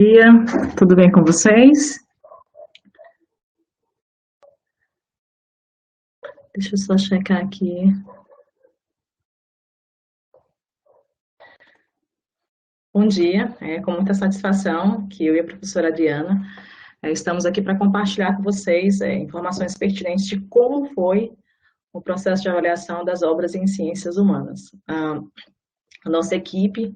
Dia, tudo bem com vocês? Deixa eu só checar aqui. Bom dia, com muita satisfação que eu e a professora Adriana estamos aqui para compartilhar com vocês informações pertinentes de como foi o processo de avaliação das obras em ciências humanas. A nossa equipe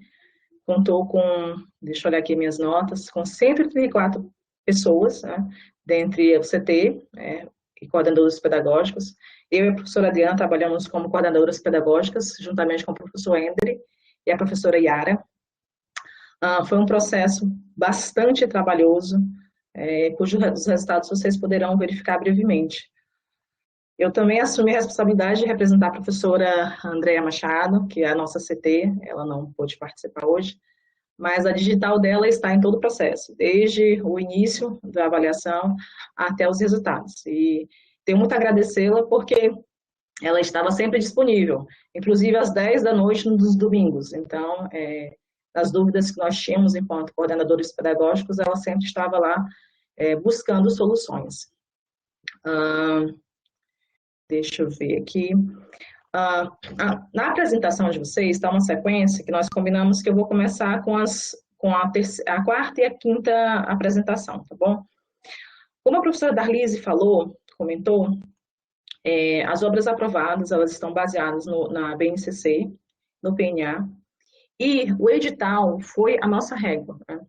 contou com, deixa eu olhar aqui minhas notas, com 134 pessoas, né, dentre o CT, e coordenadores pedagógicos. Eu e a professora Adriana trabalhamos como coordenadoras pedagógicas, juntamente com o professor Endre e a professora Yara. Foi um processo bastante trabalhoso, cujos resultados vocês poderão verificar brevemente. Eu também assumi a responsabilidade de representar a professora Andréa Machado, que é a nossa CT, ela não pôde participar hoje, mas a digital dela está em todo o processo, desde o início da avaliação até os resultados. E tenho muito a agradecê-la porque ela estava sempre disponível, inclusive às 10 da noite nos domingos. Então, as dúvidas que nós tínhamos enquanto coordenadores pedagógicos, ela sempre estava lá buscando soluções. Deixa eu ver aqui. Na apresentação de vocês está uma sequência que nós combinamos que eu vou começar com a quarta e a quinta apresentação, tá bom? Como a professora Darlise comentou, as obras aprovadas, elas estão baseadas na BNCC, no PNA, e o edital foi a nossa régua, né?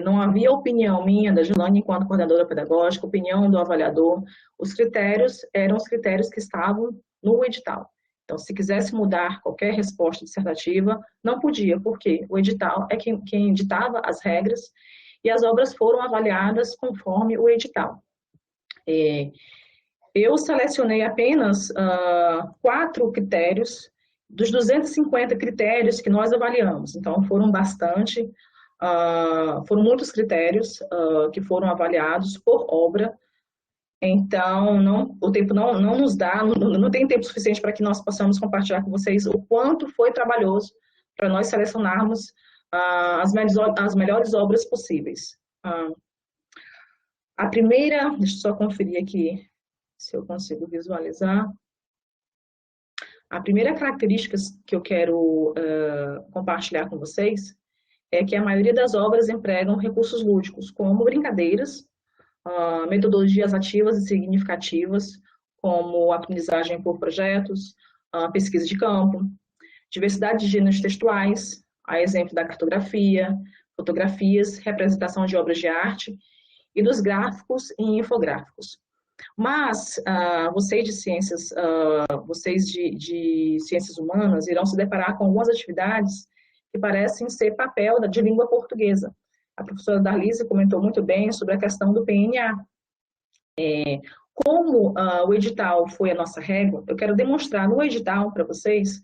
Não havia opinião minha, da Gilane, enquanto coordenadora pedagógica, opinião do avaliador. Os critérios eram os critérios que estavam no edital. Então, se quisesse mudar qualquer resposta dissertativa, não podia, porque o edital é quem ditava as regras e as obras foram avaliadas conforme o edital. Eu selecionei apenas 4 critérios dos 250 critérios que nós avaliamos. Então, foram bastante. Foram muitos critérios que foram avaliados por obra, então o tempo não nos dá, não tem tempo suficiente para que nós possamos compartilhar com vocês o quanto foi trabalhoso para nós selecionarmos as melhores obras possíveis. A primeira, deixa eu só conferir aqui se eu consigo visualizar. A primeira característica que eu quero compartilhar com vocês é que a maioria das obras empregam recursos lúdicos, como brincadeiras, metodologias ativas e significativas, como aprendizagem por projetos, pesquisa de campo, diversidade de gêneros textuais, a exemplo da cartografia, fotografias, representação de obras de arte e dos gráficos e infográficos. Mas vocês de ciências humanas irão se deparar com algumas atividades que parecem ser papel de língua portuguesa. A professora Darlise comentou muito bem sobre a questão do PNA. Como o edital foi a nossa régua, eu quero demonstrar no edital para vocês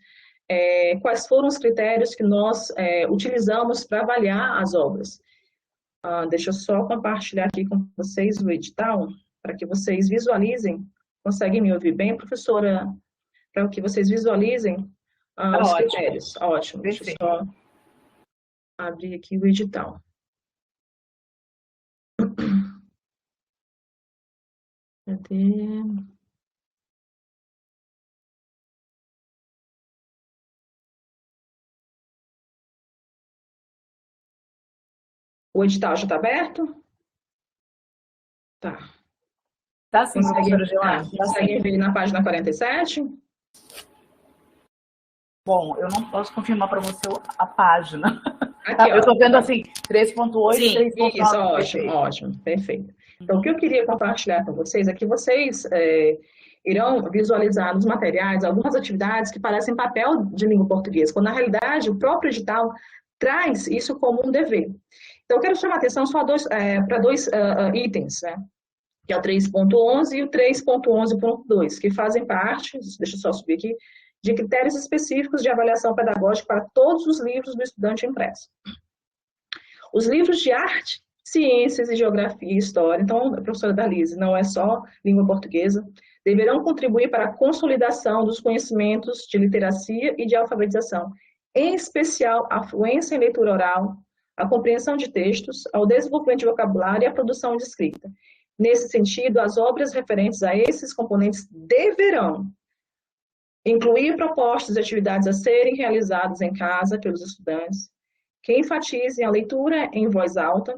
quais foram os critérios que nós utilizamos para avaliar as obras. Deixa eu só compartilhar aqui com vocês o edital, para que vocês visualizem. Conseguem me ouvir bem, professora? Para que vocês visualizem os critérios. Ótimo. Deixa eu só abrir aqui o edital. Cadê? O edital já está aberto? Tá. Tá sim, professora Gilane. Conseguem ver na página 47? Bom, eu não posso confirmar para você a página. Aqui, eu estou vendo assim, 3.8 e 3.9. Isso, ótimo, perfeito. Então, o que eu queria compartilhar com vocês é que vocês irão visualizar nos materiais algumas atividades que parecem papel de língua portuguesa, quando na realidade o próprio edital traz isso como um dever. Então, eu quero chamar a atenção só para dois itens, né? Que é o 3.11 e o 3.11.2, que fazem parte, deixa eu só subir aqui, de critérios específicos de avaliação pedagógica para todos os livros do estudante impresso. Os livros de arte, ciências e geografia e história, então, a professora Darlise, não é só língua portuguesa, deverão contribuir para a consolidação dos conhecimentos de literacia e de alfabetização, em especial a fluência em leitura oral, à compreensão de textos, ao desenvolvimento de vocabulário e à produção de escrita. Nesse sentido, as obras referentes a esses componentes deverão incluir propostas de atividades a serem realizadas em casa pelos estudantes, que enfatizem a leitura em voz alta,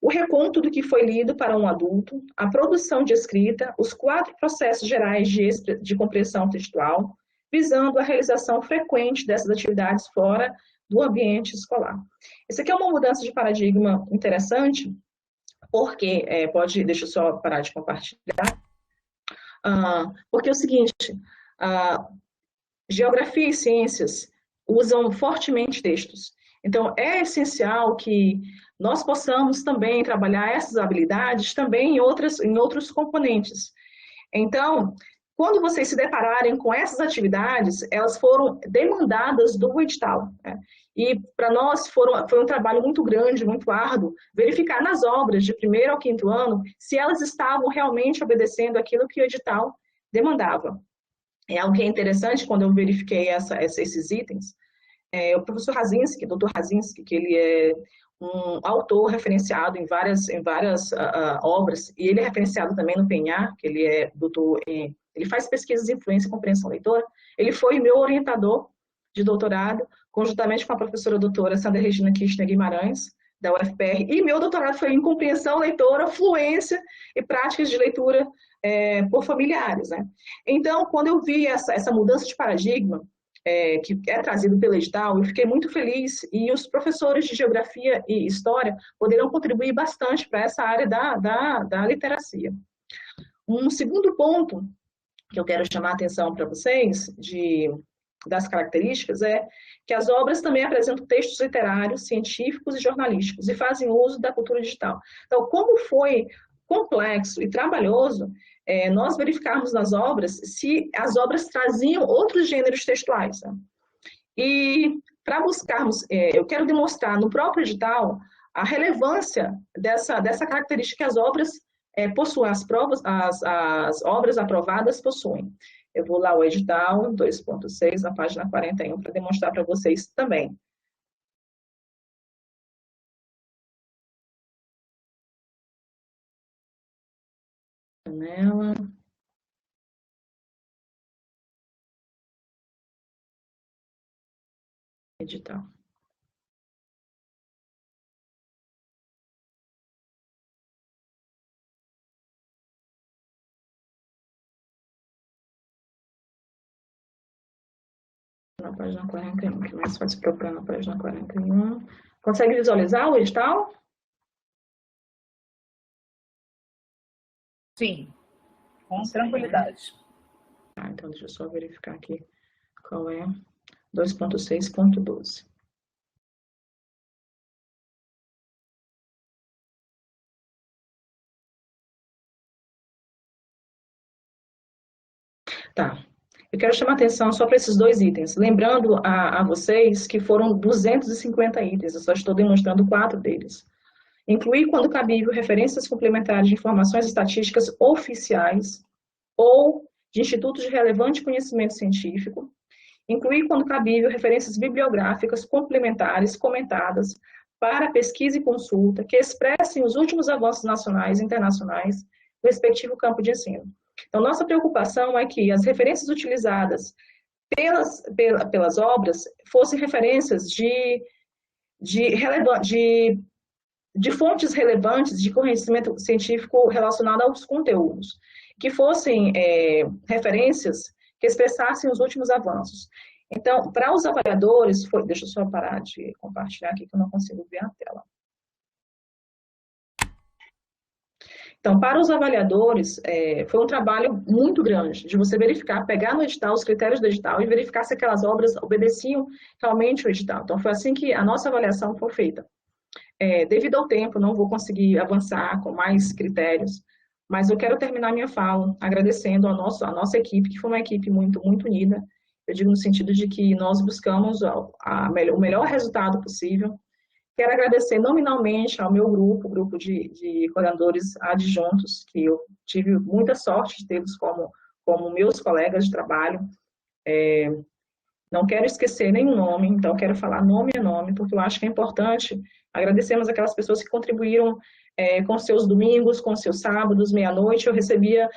o reconto do que foi lido para um adulto, a produção de escrita, os 4 processos gerais de compreensão textual, visando a realização frequente dessas atividades fora do ambiente escolar. Isso aqui é uma mudança de paradigma interessante, porque, deixa eu só parar de compartilhar, porque é o seguinte, geografia e ciências usam fortemente textos. Então, é essencial que nós possamos também trabalhar essas habilidades também em outros componentes. Então, quando vocês se depararem com essas atividades, elas foram demandadas do edital, né? E para nós foi um trabalho muito grande, muito árduo, verificar nas obras de 1º ao 5º ano se elas estavam realmente obedecendo aquilo que o edital demandava. É algo que é interessante quando eu verifiquei esses itens. O professor Razinski, doutor Razinski, que ele é um autor referenciado em várias obras, e ele é referenciado também no PNA, que ele é doutor ele faz pesquisas de influência e compreensão leitora. Ele foi meu orientador de doutorado, conjuntamente com a professora doutora Sandra Regina Kirchner Guimarães, da UFPR, e meu doutorado foi em compreensão leitora, fluência e práticas de leitura por familiares, né? Então, quando eu vi essa mudança de paradigma, que é trazido pelo edital, eu fiquei muito feliz, e os professores de geografia e história poderão contribuir bastante para essa área da literacia. Um segundo ponto que eu quero chamar a atenção para vocês, das características, é que as obras também apresentam textos literários, científicos e jornalísticos, e fazem uso da cultura digital. Então, como foi complexo e trabalhoso nós verificarmos nas obras se as obras traziam outros gêneros textuais, né? E para buscarmos, eu quero demonstrar no próprio edital a relevância dessa característica que as obras possuem, as obras aprovadas possuem. Eu vou lá ao edital 2.6, na página 41, para demonstrar para vocês também. Janela. Edital. Na página 41, que mais fácil procurar na página 41. Consegue visualizar o edital? Sim, com tranquilidade. Então deixa eu só verificar aqui qual é 2.6.12. Tá. Eu quero chamar a atenção só para esses 2 itens, lembrando a vocês que foram 250 itens, eu só estou demonstrando 4 deles. Incluir, quando cabível, referências complementares de informações estatísticas oficiais ou de institutos de relevante conhecimento científico. Incluir, quando cabível, referências bibliográficas complementares comentadas para pesquisa e consulta que expressem os últimos avanços nacionais e internacionais no respectivo campo de ensino. Então, nossa preocupação é que as referências utilizadas pelas obras fossem referências de fontes relevantes de conhecimento científico relacionado aos conteúdos, que fossem referências que expressassem os últimos avanços. Então, para os avaliadores, deixa eu só parar de compartilhar aqui que eu não consigo ver a tela. Então, para os avaliadores, foi um trabalho muito grande de você verificar, pegar no edital os critérios do edital e verificar se aquelas obras obedeciam realmente ao edital. Então, foi assim que a nossa avaliação foi feita. Devido ao tempo, não vou conseguir avançar com mais critérios, mas eu quero terminar minha fala agradecendo a nossa equipe, que foi uma equipe muito, muito unida. Eu digo no sentido de que nós buscamos o melhor resultado possível. Quero agradecer nominalmente ao meu grupo, o grupo de coordenadores adjuntos, que eu tive muita sorte de tê-los como meus colegas de trabalho. Não quero esquecer nenhum nome, então quero falar nome a nome, porque eu acho que é importante Agradecemos aquelas pessoas que contribuíram com seus domingos, com seus sábados, meia-noite. Eu recebia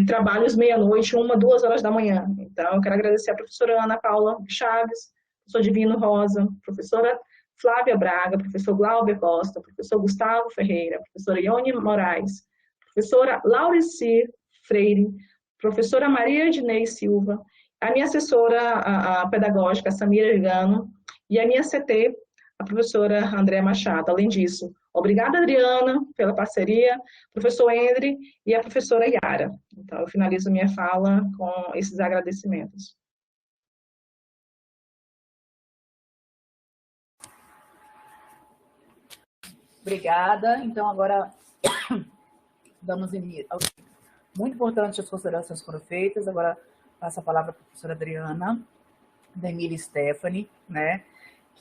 trabalhos meia-noite, 1, 2 horas da manhã. Então, eu quero agradecer a professora Ana Paula Chaves, professor Divino Rosa, professora Flávia Braga, professor Glauber Costa, professor Gustavo Ferreira, professora Ione Moraes, professora Laurici Freire, professora Maria Ednei Silva, a minha assessora a pedagógica, Samira Gano, e a minha CT, a professora Andréa Machado. Além disso, obrigada, Adriana, pela parceria, professor Endre e a professora Yara. Então, eu finalizo minha fala com esses agradecimentos. Obrigada. Então, agora damos início. Muito importante as considerações foram feitas. Agora passo a palavra para a professora Adriana, da Emília Stephanie, né?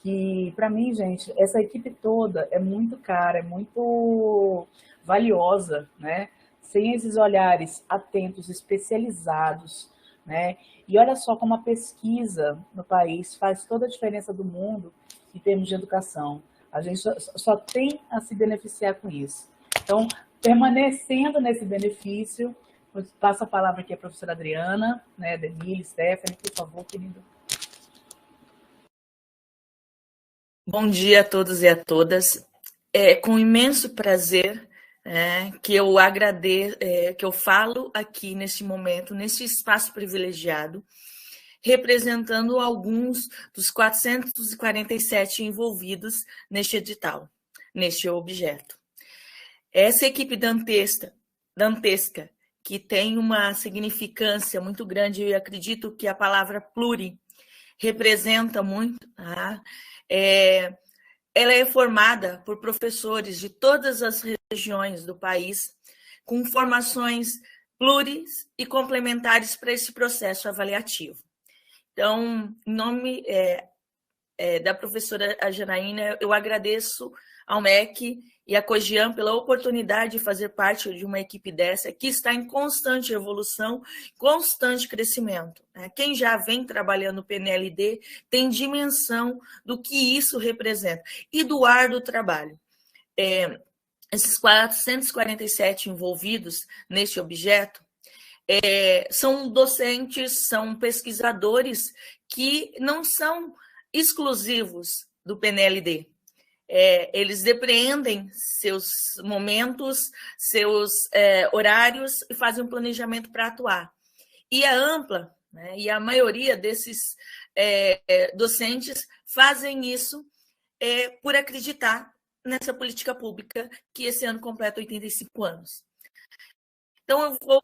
Que, para mim, gente, essa equipe toda é muito cara, é muito valiosa, né? Sem esses olhares atentos, especializados, né? E olha só como a pesquisa no país faz toda a diferença do mundo em termos de educação. A gente só tem a se beneficiar com isso. Então, permanecendo nesse benefício, passo a palavra aqui à professora Adriana, né, da Emília Stephanie, por favor, querida. Bom dia a todos e a todas. É com imenso prazer que eu agradeço, que eu falo aqui neste momento, neste espaço privilegiado, representando alguns dos 447 envolvidos neste edital, neste objeto. Essa equipe dantesca, que tem uma significância muito grande, eu acredito que a palavra pluri representa muito, tá? Ela é formada por professores de todas as regiões do país, com formações pluris e complementares para esse processo avaliativo. Então, em nome da professora Janaína, eu agradeço ao MEC e à Cogiam pela oportunidade de fazer parte de uma equipe dessa, que está em constante evolução, constante crescimento. Quem já vem trabalhando no PNLD tem dimensão do que isso representa e do árduo trabalho. Esses 447 envolvidos neste objeto são docentes, são pesquisadores que não são exclusivos do PNLD. Eles depreendem seus momentos, seus horários e fazem um planejamento para atuar. E a Ampla, né, e a maioria desses docentes fazem isso por acreditar nessa política pública que esse ano completa 85 anos. Então, eu vou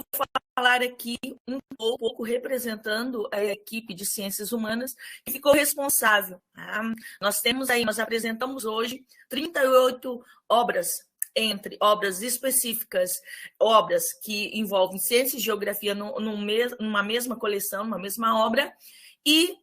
falar aqui um pouco representando a equipe de Ciências Humanas que ficou responsável. Tá? Nós apresentamos hoje 38 obras, entre obras específicas, obras que envolvem ciência e geografia numa mesma coleção, numa mesma obra, e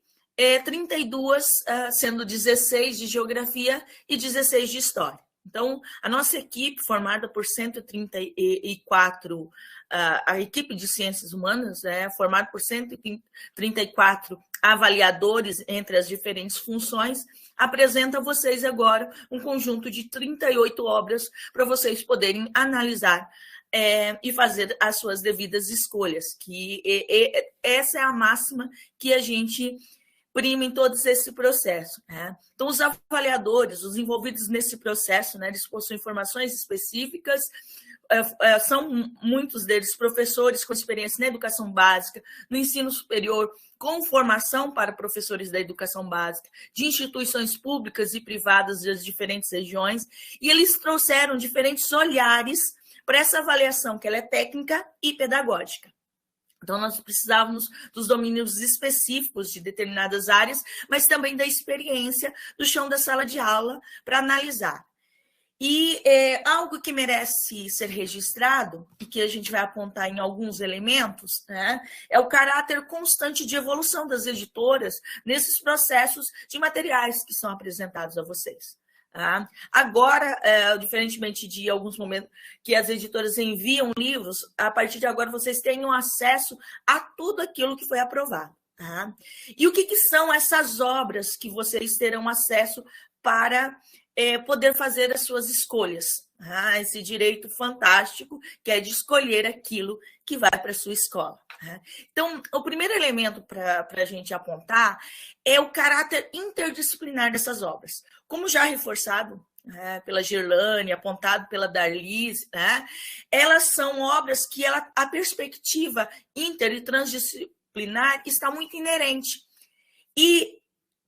32, sendo 16 de geografia e 16 de história. Então, a nossa equipe, formada por 134, a equipe de Ciências Humanas, formada por 134 avaliadores entre as diferentes funções, apresenta a vocês agora um conjunto de 38 obras para vocês poderem analisar e fazer as suas devidas escolhas, que essa é a máxima que a gente prima em todo esse processo. Né? Então, os avaliadores, os envolvidos nesse processo, né, eles possuem informações específicas, são muitos deles professores com experiência na educação básica, no ensino superior, com formação para professores da educação básica, de instituições públicas e privadas das diferentes regiões, e eles trouxeram diferentes olhares para essa avaliação, que ela é técnica e pedagógica. Então, nós precisávamos dos domínios específicos de determinadas áreas, mas também da experiência do chão da sala de aula para analisar. E algo que merece ser registrado, e que a gente vai apontar em alguns elementos, né, é o caráter constante de evolução das editoras nesses processos de materiais que são apresentados a vocês. Tá? Agora, diferentemente de alguns momentos que as editoras enviam livros, a partir de agora vocês tenham acesso a tudo aquilo que foi aprovado. Tá? E o que são essas obras que vocês terão acesso para poder fazer as suas escolhas. Esse direito fantástico que é de escolher aquilo que vai para a sua escola. Então, o primeiro elemento para a gente apontar é o caráter interdisciplinar dessas obras. Como já reforçado pela Girlane, apontado pela Darlise, elas são obras que a perspectiva inter e transdisciplinar está muito inerente. E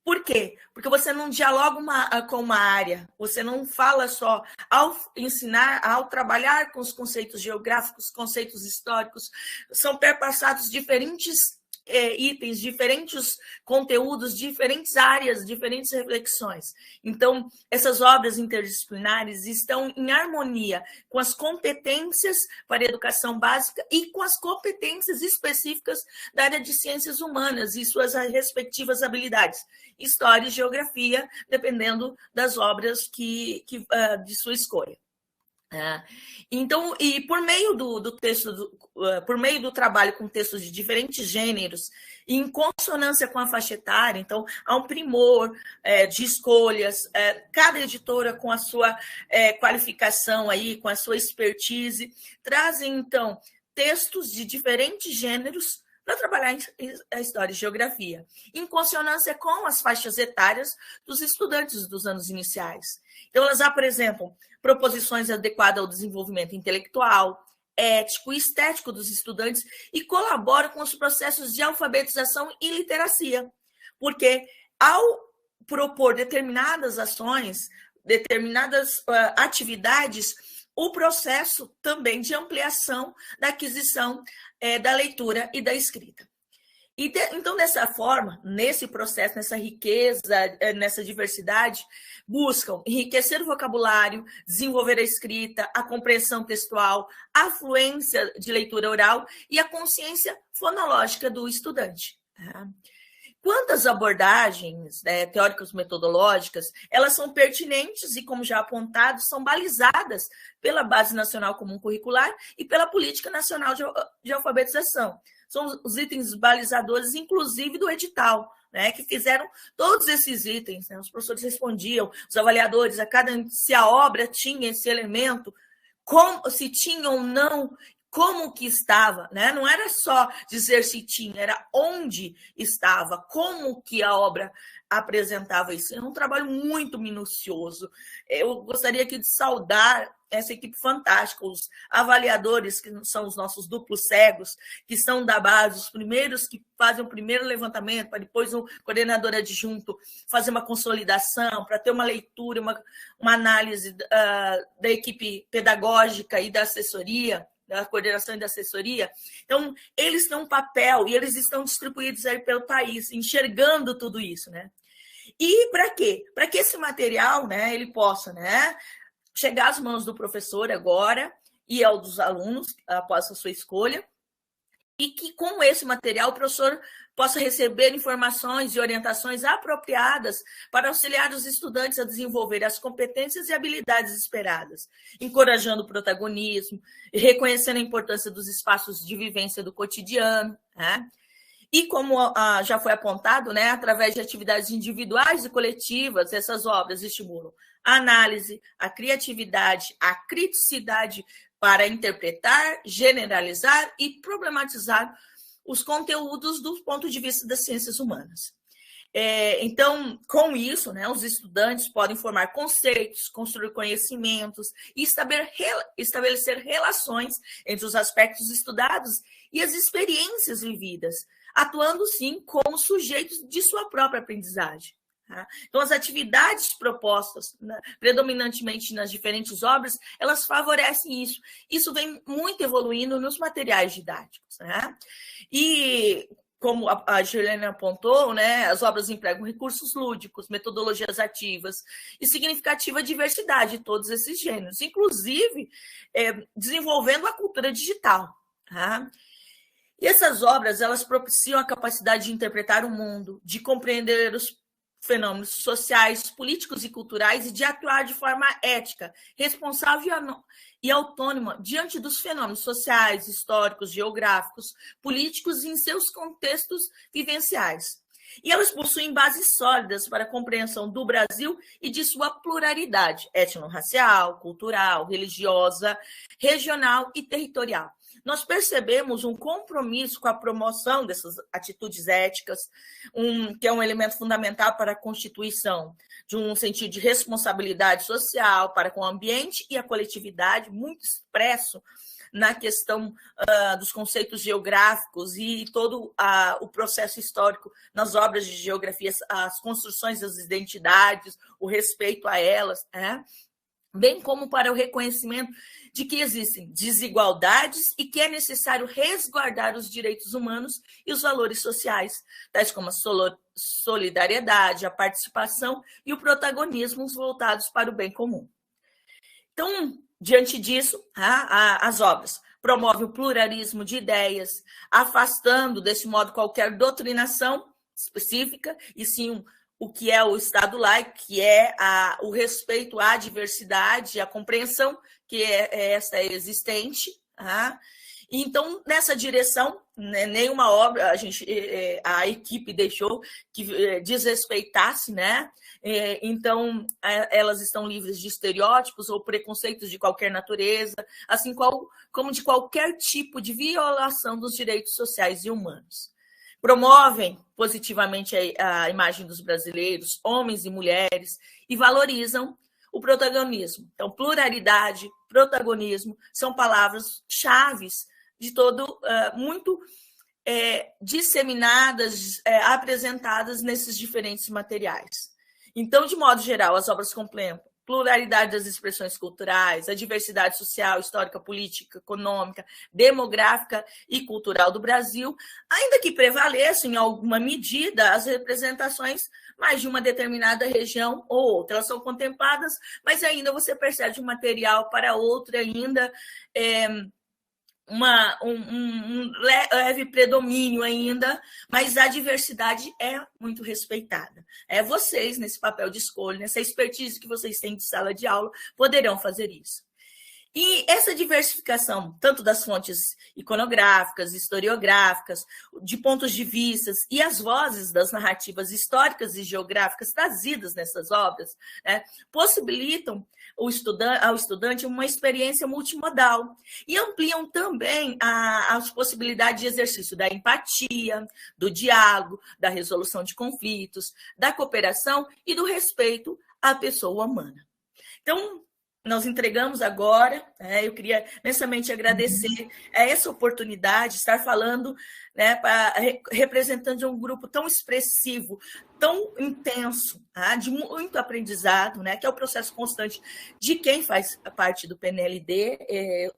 por quê? Porque você não dialoga com uma área, você não fala só ao ensinar, ao trabalhar com os conceitos geográficos, conceitos históricos, são perpassados diferentes itens, diferentes conteúdos, diferentes áreas, diferentes reflexões. Então, essas obras interdisciplinares estão em harmonia com as competências para a educação básica e com as competências específicas da área de ciências humanas e suas respectivas habilidades, história e geografia, dependendo das obras de sua escolha. Então, e por meio do texto, por meio do trabalho com textos de diferentes gêneros, em consonância com a faixa etária, então há um primor de escolhas, cada editora com a sua qualificação aí, com a sua expertise, trazem então textos de diferentes gêneros para trabalhar a história e geografia, em consonância com as faixas etárias dos estudantes dos anos iniciais. Então, elas apresentam proposições adequadas ao desenvolvimento intelectual, ético e estético dos estudantes e colaboram com os processos de alfabetização e literacia, porque ao propor determinadas ações, determinadas atividades, o processo também de ampliação da aquisição da leitura e da escrita. Então, dessa forma, nesse processo, nessa riqueza, nessa diversidade, buscam enriquecer o vocabulário, desenvolver a escrita, a compreensão textual, a fluência de leitura oral e a consciência fonológica do estudante. Quanto às abordagens teóricas metodológicas, elas são pertinentes e, como já apontado, são balizadas pela Base Nacional Comum Curricular e pela Política Nacional de Alfabetização. São os itens balizadores, inclusive, do edital, que fizeram todos esses itens. Os professores respondiam, os avaliadores, se a obra tinha esse elemento, se tinha ou não, como que estava, Não era só dizer se tinha, era onde estava, como que a obra apresentava isso. É um trabalho muito minucioso. Eu gostaria aqui de saudar essa equipe fantástica, os avaliadores, que são os nossos duplos cegos, que são da base, os primeiros que fazem o primeiro levantamento, para depois o coordenador adjunto fazer uma consolidação, para ter uma leitura, uma análise da equipe pedagógica e da assessoria, da coordenação e da assessoria. Então, eles têm um papel e eles estão distribuídos aí pelo país, enxergando tudo isso, E para quê? Para que esse material, ele possa, chegar às mãos do professor agora e ao dos alunos após a sua escolha, e que com esse material o professor possa receber informações e orientações apropriadas para auxiliar os estudantes a desenvolver as competências e habilidades esperadas, encorajando o protagonismo e reconhecendo a importância dos espaços de vivência do cotidiano, E como já foi apontado, através de atividades individuais e coletivas, essas obras estimulam a análise, a criatividade, a criticidade para interpretar, generalizar e problematizar os conteúdos do ponto de vista das ciências humanas. Então, com isso, os estudantes podem formar conceitos, construir conhecimentos e estabelecer relações entre os aspectos estudados e as experiências vividas, atuando, sim, como sujeitos de sua própria aprendizagem. Então, as atividades propostas, predominantemente nas diferentes obras, elas favorecem isso. Isso vem muito evoluindo nos materiais didáticos. E, como a Girlane apontou, as obras empregam recursos lúdicos, metodologias ativas e significativa diversidade de todos esses gêneros, inclusive desenvolvendo a cultura digital. E essas obras, elas propiciam a capacidade de interpretar o mundo, de compreender os fenômenos sociais, políticos e culturais e de atuar de forma ética, responsável e autônoma diante dos fenômenos sociais, históricos, geográficos, políticos e em seus contextos vivenciais. E elas possuem bases sólidas para a compreensão do Brasil e de sua pluralidade étnico-racial, cultural, religiosa, regional e territorial. Nós percebemos um compromisso com a promoção dessas atitudes éticas, que é um elemento fundamental para a constituição de um sentido de responsabilidade social para com o ambiente e a coletividade, muito expresso na questão dos conceitos geográficos e todo o processo histórico nas obras de geografia, as construções das identidades, o respeito a elas, bem como para o reconhecimento de que existem desigualdades e que é necessário resguardar os direitos humanos e os valores sociais, tais como a solidariedade, a participação e o protagonismo voltados para o bem comum. Então, diante disso, as obras promovem o pluralismo de ideias, afastando, desse modo, qualquer doutrinação específica, e sim o que é o Estado laico, que é o respeito à diversidade, à compreensão que esta é existente. Então, nessa direção, nenhuma obra a equipe deixou que desrespeitasse, então, elas estão livres de estereótipos ou preconceitos de qualquer natureza, assim como de qualquer tipo de violação dos direitos sociais e humanos. Promovem positivamente a imagem dos brasileiros, homens e mulheres, e valorizam o protagonismo. Então, pluralidade, protagonismo, são palavras-chave de todo, muito disseminadas, apresentadas nesses diferentes materiais. Então, de modo geral, as obras contemplam pluralidade das expressões culturais, a diversidade social, histórica, política, econômica, demográfica e cultural do Brasil, ainda que prevaleçam, em alguma medida, as representações mais de uma determinada região ou outra. Elas são contempladas, mas ainda você percebe de um material para outro ainda um leve predomínio ainda, mas a diversidade é muito respeitada. Vocês, nesse papel de escolha, nessa expertise que vocês têm de sala de aula, poderão fazer isso. E essa diversificação, tanto das fontes iconográficas, historiográficas, de pontos de vista e as vozes das narrativas históricas e geográficas trazidas nessas obras, possibilitam ao estudante uma experiência multimodal e ampliam também as possibilidades de exercício da empatia, do diálogo, da resolução de conflitos, da cooperação e do respeito à pessoa humana. Então, nós entregamos agora, eu queria imensamente agradecer essa oportunidade de estar falando, representando de um grupo tão expressivo, tão intenso, de muito aprendizado, que é o processo constante de quem faz parte do PNLD.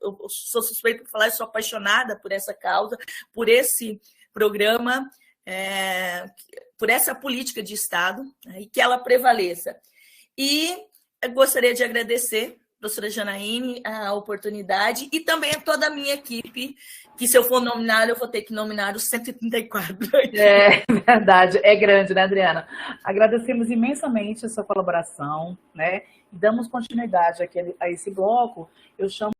Eu sou suspeita por falar, eu sou apaixonada por essa causa, por esse programa, por essa política de Estado, e que ela prevaleça. E eu gostaria de agradecer, professora Janaíne, a oportunidade e também a toda a minha equipe, que se eu for nominar, eu vou ter que nominar os 134. É verdade, é grande, né, Adriana? Agradecemos imensamente a sua colaboração, e damos continuidade aqui a esse bloco. Eu chamo